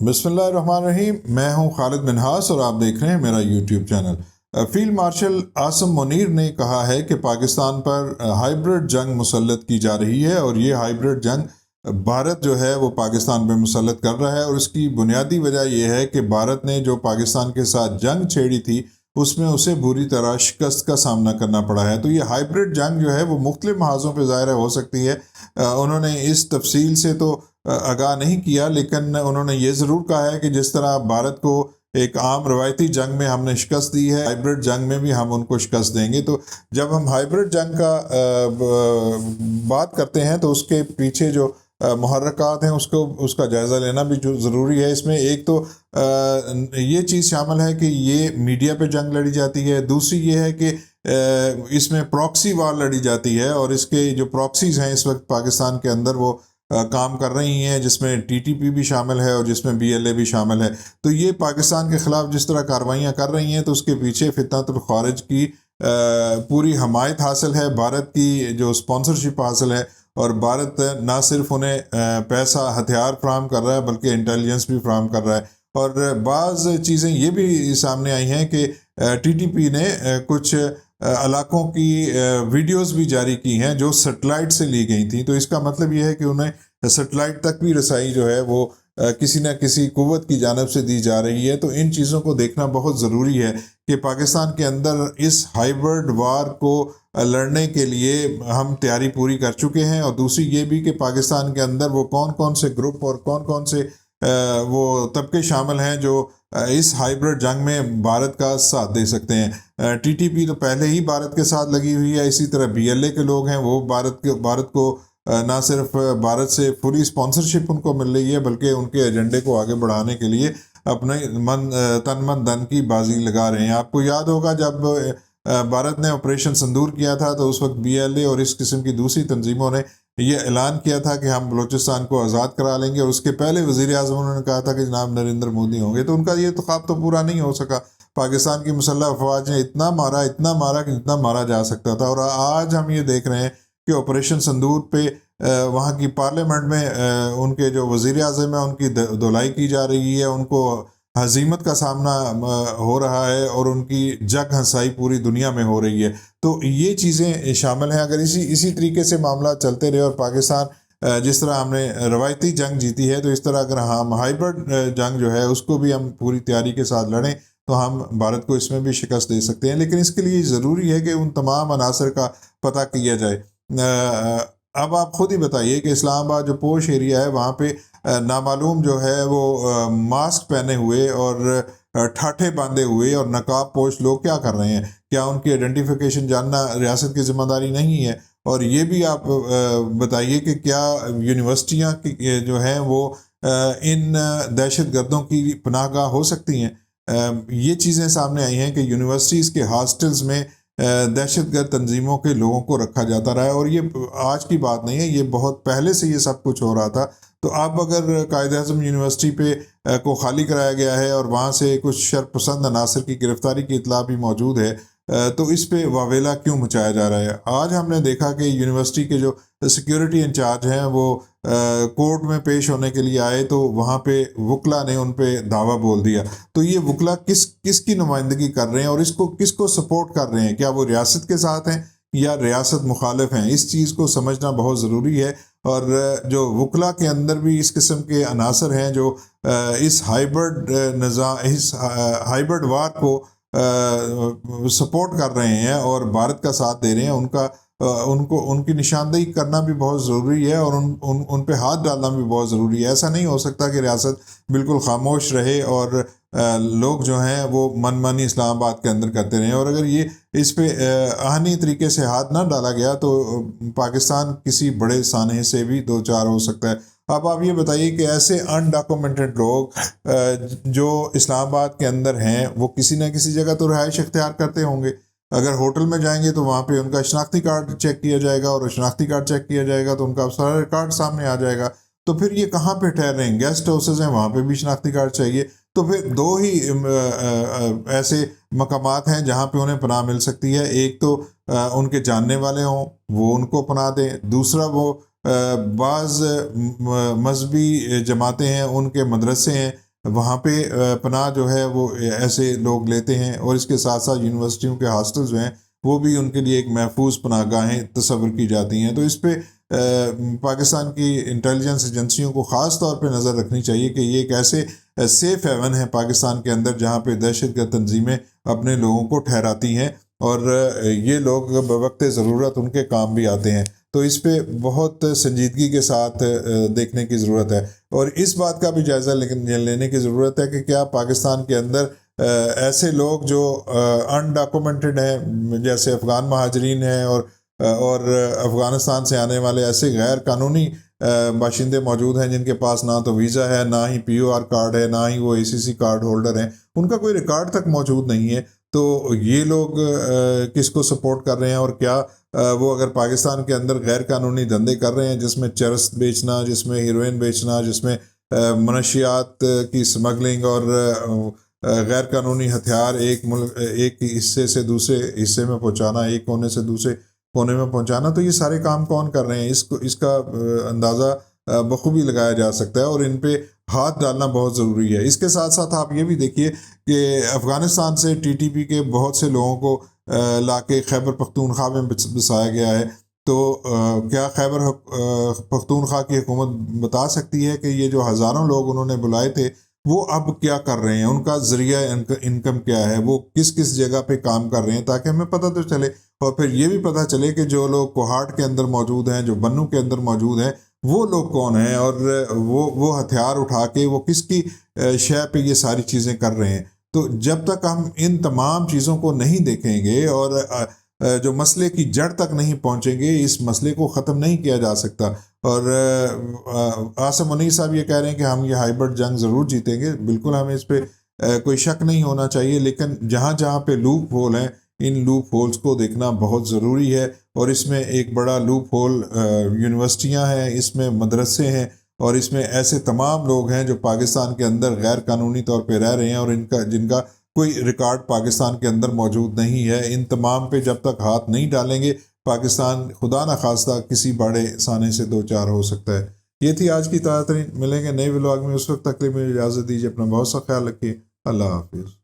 بسم اللہ الرحمن الرحیم۔ میں ہوں خالد منہاس اور آپ دیکھ رہے ہیں میرا YouTube channel. Field marshal Asim Munir نے کہا ہے کہ پاکستان پر ہائیبرڈ جنگ مسلط کی جا رہی ہے، اور یہ ہائیبرڈ جنگ بھارت جو ہے وہ پاکستان پہ مسلط کر رہا ہے، اور اس کی بنیادی وجہ یہ ہے کہ بھارت نے جو پاکستان کے ساتھ جنگ چھیڑی تھی اس میں اسے بری طرح شکست کا سامنا کرنا پڑا ہے۔ تو یہ ہائیبرڈ جنگ جو ہے وہ مختلف محاذوں پہ ظاہر ہو سکتی ہے۔ انہوں نے اس تفصیل سے تو آگاہ نہیں کیا، لیکن انہوں نے یہ ضرور کہا ہے کہ جس طرح بھارت کو ایک عام روایتی جنگ میں ہم نے شکست دی ہے، ہائیبرڈ جنگ میں بھی ہم ان کو شکست دیں گے۔ تو جب ہم ہائیبرڈ جنگ کا بات کرتے ہیں تو اس کے پیچھے جو محرکات ہیں اس کا جائزہ لینا بھی جو ضروری ہے۔ اس میں ایک تو یہ چیز شامل ہے کہ یہ میڈیا پہ جنگ لڑی جاتی ہے، دوسری یہ ہے کہ اس میں پراکسی وار لڑی جاتی ہے، اور اس کے جو پراکسیز ہیں اس وقت پاکستان کے اندر وہ کام کر رہی ہیں، جس میں ٹی ٹی پی بھی شامل ہے اور جس میں بی ایل اے بھی شامل ہے۔ تو یہ پاکستان کے خلاف جس طرح کاروائیاں کر رہی ہیں تو اس کے پیچھے فتنۃ الخوارج کی پوری حمایت حاصل ہے، بھارت کی جو سپانسرشپ حاصل ہے، اور بھارت نہ صرف انہیں پیسہ ہتھیار فراہم کر رہا ہے بلکہ انٹیلیجنس بھی فراہم کر رہا ہے۔ اور بعض چیزیں یہ بھی سامنے آئی ہیں کہ ٹی ٹی پی نے کچھ علاقوں کی ویڈیوز بھی جاری کی ہیں جو سیٹلائٹ سے لی گئی تھیں۔ تو اس کا مطلب یہ ہے کہ انہیں سیٹلائٹ تک بھی رسائی جو ہے وہ کسی نہ کسی قوت کی جانب سے دی جا رہی ہے۔ تو ان چیزوں کو دیکھنا بہت ضروری ہے کہ پاکستان کے اندر اس ہائیبرڈ وار کو لڑنے کے لیے ہم تیاری پوری کر چکے ہیں، اور دوسری یہ بھی کہ پاکستان کے اندر وہ کون کون سے گروپ اور کون کون سے وہ طبقے شامل ہیں جو اس ہائیبرڈ جنگ میں بھارت کا ساتھ دے سکتے ہیں۔ ٹی ٹی پی تو پہلے ہی بھارت کے ساتھ لگی ہوئی ہے، اسی طرح بی ایل اے کے لوگ ہیں، وہ بھارت کو نہ صرف بھارت سے فلی اسپانسرشپ ان کو مل رہی ہے بلکہ ان کے ایجنڈے کو آگے بڑھانے کے لیے اپنے تن من دھن کی بازی لگا رہے ہیں۔ آپ کو یاد ہوگا جب بھارت نے آپریشن سندور کیا تھا تو اس وقت بی ایل اے اور اس قسم کی دوسری تنظیموں نے یہ اعلان کیا تھا کہ ہم بلوچستان کو آزاد کرا لیں گے، اور اس کے پہلے وزیر اعظم انہوں نے کہا تھا کہ جناب نریندر مودی ہوں گے۔ تو ان کا یہ تو خواب تو پورا نہیں ہو سکا۔ پاکستان کی مسلح افواج نے اتنا مارا کہ جتنا مارا جا سکتا تھا، اور آج ہم یہ دیکھ رہے ہیں کہ آپریشن سندور پہ وہاں کی پارلیمنٹ میں ان کے جو وزیر اعظم ہیں ان کی دھلائی کی جا رہی ہے، ان کو ہزیمت کا سامنا ہو رہا ہے، اور ان کی جگ ہنسائی پوری دنیا میں ہو رہی ہے۔ تو یہ چیزیں شامل ہیں۔ اگر اسی طریقے سے معاملات چلتے رہے اور پاکستان جس طرح ہم نے روایتی جنگ جیتی ہے، تو اس طرح اگر ہم ہائیبرڈ جنگ جو ہے اس کو بھی ہم پوری تیاری کے ساتھ لڑیں تو ہم بھارت کو اس میں بھی شکست دے سکتے ہیں۔ لیکن اس کے لیے ضروری ہے کہ ان تمام عناصر کا پتہ کیا جائے۔ اب آپ خود ہی بتائیے کہ اسلام آباد جو پوش ایریا ہے وہاں پہ نامعلوم جو ہے وہ ماسک پہنے ہوئے اور ٹھاٹھے باندھے ہوئے اور نقاب پوش لوگ کیا کر رہے ہیں؟ کیا ان کی آئیڈینٹیفیکیشن جاننا ریاست کی ذمہ داری نہیں ہے؟ اور یہ بھی آپ بتائیے کہ کیا یونیورسٹیاں جو ہیں وہ ان دہشت گردوں کی پناہ گاہ ہو سکتی ہیں؟ یہ چیزیں سامنے آئی ہیں کہ یونیورسٹیز کے ہاسٹلز میں دہشت گرد تنظیموں کے لوگوں کو رکھا جاتا رہا ہے، اور یہ آج کی بات نہیں ہے، یہ بہت پہلے سے یہ سب کچھ ہو رہا تھا۔ تو اب اگر قائد اعظم یونیورسٹی پہ کو خالی کرایا گیا ہے اور وہاں سے کچھ شر پسند عناصر کی گرفتاری کی اطلاع بھی موجود ہے، تو اس پہ واویلا کیوں مچایا جا رہا ہے؟ آج ہم نے دیکھا کہ یونیورسٹی کے جو سیکیورٹی انچارج ہیں وہ کورٹ میں پیش ہونے کے لیے آئے تو وہاں پہ وکلا نے ان پہ دعویٰ بول دیا۔ تو یہ وکلا کس کی نمائندگی کر رہے ہیں اور کس کو سپورٹ کر رہے ہیں؟ کیا وہ ریاست کے ساتھ ہیں یا ریاست مخالف ہیں؟ اس چیز کو سمجھنا بہت ضروری ہے۔ اور جو وکلا کے اندر بھی اس قسم کے عناصر ہیں جو اس ہائیبرڈ وار کو سپورٹ کر رہے ہیں اور بھارت کا ساتھ دے رہے ہیں، ان کی نشاندہی کرنا بھی بہت ضروری ہے، اور ان پہ ہاتھ ڈالنا بھی بہت ضروری ہے۔ ایسا نہیں ہو سکتا کہ ریاست بالکل خاموش رہے اور لوگ جو ہیں وہ من مانی اسلام آباد کے اندر کرتے رہیں، اور اگر یہ اس پہ آہنی طریقے سے ہاتھ نہ ڈالا گیا تو پاکستان کسی بڑے سانحے سے بھی دو چار ہو سکتا ہے۔ اب آپ یہ بتائیے کہ ایسے انڈاکومنٹڈ لوگ جو اسلام آباد کے اندر ہیں وہ کسی نہ کسی جگہ تو رہائش اختیار کرتے ہوں گے۔ اگر ہوٹل میں جائیں گے تو وہاں پہ ان کا شناختی کارڈ چیک کیا جائے گا، اور شناختی کارڈ چیک کیا جائے گا تو ان کا سارا ریکارڈ سامنے آ جائے گا۔ تو پھر یہ کہاں پہ ٹھہر رہے ہیں؟ گیسٹ ہاؤسز ہیں، وہاں پہ بھی شناختی کارڈ چاہیے۔ تو پھر دو ہی ایسے مقامات ہیں جہاں پہ انہیں پناہ مل سکتی ہے۔ ایک تو ان کے جاننے والے ہوں، وہ ان کو پناہ دیں، دوسرا وہ بعض مذہبی جماعتیں ہیں، ان کے مدرسے ہیں وہاں پہ پناہ جو ہے وہ ایسے لوگ لیتے ہیں، اور اس کے ساتھ ساتھ یونیورسٹیوں کے ہاسٹل جو ہیں وہ بھی ان کے لیے ایک محفوظ پناہ گاہیں تصور کی جاتی ہیں۔ تو اس پہ پاکستان کی انٹیلیجنس ایجنسیوں کو خاص طور پہ نظر رکھنی چاہیے کہ یہ ایک ایسے سیف ہیون ہے پاکستان کے اندر جہاں پہ دہشت گرد تنظیمیں اپنے لوگوں کو ٹھہراتی ہیں، اور یہ لوگ بوقت ضرورت ان کے کام بھی آتے ہیں۔ تو اس پہ بہت سنجیدگی کے ساتھ دیکھنے کی ضرورت ہے، اور اس بات کا بھی جائزہ لینے کی ضرورت ہے کہ کیا پاکستان کے اندر ایسے لوگ جو انڈاکومنٹڈ ہیں، جیسے افغان مہاجرین ہیں، اور افغانستان سے آنے والے ایسے غیر قانونی باشندے موجود ہیں جن کے پاس نہ تو ویزا ہے، نہ ہی پی او آر کارڈ ہے، نہ ہی وہ اے سی سی کارڈ ہولڈر ہیں، ان کا کوئی ریکارڈ تک موجود نہیں ہے۔ تو یہ لوگ کس کو سپورٹ کر رہے ہیں، اور کیا وہ اگر پاکستان کے اندر غیر قانونی دھندے کر رہے ہیں جس میں چرس بیچنا، جس میں ہیروئن بیچنا، جس میں منشیات کی سمگلنگ، اور غیر قانونی ہتھیار ایک حصے سے دوسرے حصے میں پہنچانا، ایک کونے سے دوسرے کونے میں پہنچانا، تو یہ سارے کام کون کر رہے ہیں؟ اس کا اندازہ بخوبی لگایا جا سکتا ہے، اور ان پہ ہاتھ ڈالنا بہت ضروری ہے۔ اس کے ساتھ ساتھ آپ یہ بھی دیکھیے کہ افغانستان سے ٹی ٹی پی کے بہت سے لوگوں کو لا کے خیبر پختونخوا میں بسایا گیا ہے۔ تو کیا خیبر پختونخوا کی حکومت بتا سکتی ہے کہ یہ جو ہزاروں لوگ انہوں نے بلائے تھے وہ اب کیا کر رہے ہیں، ان کا ذریعہ انکم کیا ہے، وہ کس کس جگہ پہ کام کر رہے ہیں، تاکہ ہمیں پتہ تو چلے، اور پھر یہ بھی پتہ چلے کہ جو لوگ کوہاٹ کے اندر موجود ہیں، جو بنو کے اندر موجود ہیں، وہ لوگ کون ہیں، اور وہ ہتھیار اٹھا کے وہ کس کی شے پہ یہ ساری چیزیں کر رہے ہیں۔ تو جب تک ہم ان تمام چیزوں کو نہیں دیکھیں گے اور جو مسئلے کی جڑ تک نہیں پہنچیں گے، اس مسئلے کو ختم نہیں کیا جا سکتا۔ اور عاصم منیر صاحب یہ کہہ رہے ہیں کہ ہم یہ ہائبرڈ جنگ ضرور جیتیں گے، بالکل ہمیں اس پہ کوئی شک نہیں ہونا چاہیے، لیکن جہاں جہاں پہ لوپ ہول ہیں ان لوپ ہولز کو دیکھنا بہت ضروری ہے، اور اس میں ایک بڑا لوپ ہول یونیورسٹیاں ہیں، اس میں مدرسے ہیں، اور اس میں ایسے تمام لوگ ہیں جو پاکستان کے اندر غیر قانونی طور پہ رہ رہے ہیں، اور جن کا کوئی ریکارڈ پاکستان کے اندر موجود نہیں ہے۔ ان تمام پہ جب تک ہاتھ نہیں ڈالیں گے، پاکستان خدا نخواستہ کسی بڑے سانے سے دو چار ہو سکتا ہے۔ یہ تھی آج کی تازہ ترین، ملیں گے نئے ولاگ میں، اس وقت تک کے لیے مجھے اجازت دیجیے، اپنا بہت سا خیال رکھیے، اللہ حافظ۔